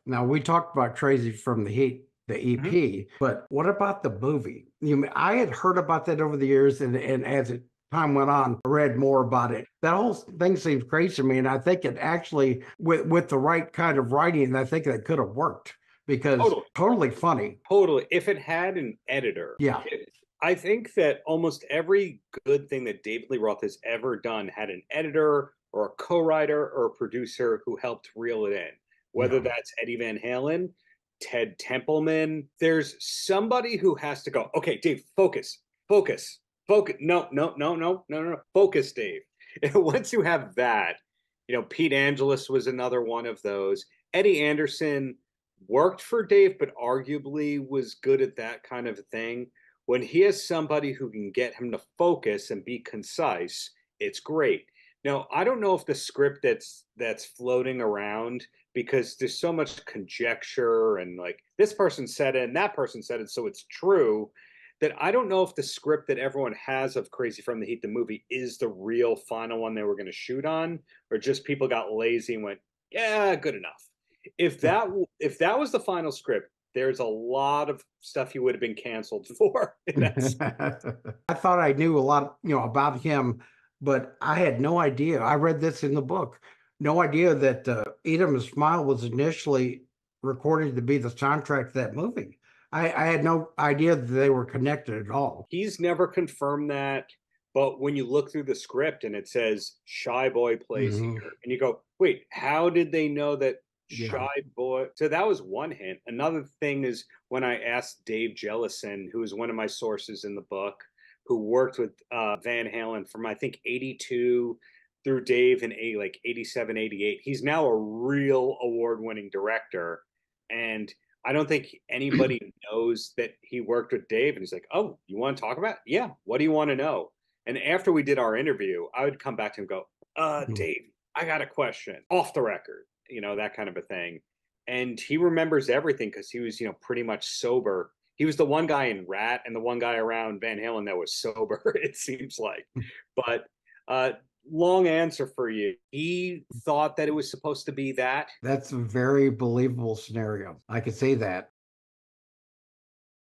Now, we talked about Crazy from the Heat, the Mhm. EP, but what about the movie? I had heard about that over the years, and as time went on, I read more about it. That whole thing seems crazy to me, and I think it actually, with the right kind of writing, I think that could have worked because Totally. totally funny. Totally. If it had an editor, Yeah. I think that almost every good thing that David Lee Roth has ever done had an editor or a co-writer or a producer who helped reel it in. Whether Yeah. that's Eddie Van Halen, Ted Templeman, there's somebody who has to go, okay, Dave, focus, focus, focus. No, no, no, no, no, no, focus, Dave. And once you have that, Pete Angelus was another one of those. Eddie Anderson worked for Dave, but arguably was good at that kind of thing. When he has somebody who can get him to focus and be concise, it's great. Now, I don't know if the script that's floating around, because there's so much conjecture and like this person said it and that person said it, so it's true, that I don't know if the script that everyone has of Crazy from the Heat, the movie, is the real final one they were going to shoot on, or just people got lazy and went, yeah, good enough. If that was the final script, there's a lot of stuff he would have been canceled for. And that's I thought I knew a lot, about him, but I had no idea. I read this in the book. No idea that Eat 'Em a Smile was initially recorded to be the soundtrack to that movie. I had no idea that they were connected at all. he's never confirmed that. But when you look through the script and it says Shy Boy plays Hmm. here, and you go, wait, how did they know that Yeah. Shy Boy? So that was one hint. Another thing is when I asked Dave Jellison, who is one of my sources in the book, who worked with Van Halen from I think 82 through Dave in like 87, 88. He's now a real award winning director. And I don't think anybody knows that he worked with Dave. And he's like, oh, you want to talk about it? Yeah. What do you want to know? And after we did our interview, I would come back to him and go, Dave, I got a question off the record, that kind of a thing. And he remembers everything because he was, pretty much sober. He was the one guy in Rat and the one guy around Van Halen that was sober, it seems like. But uh, long answer for you. He thought that it was supposed to be that. That's a very believable scenario. I could see that.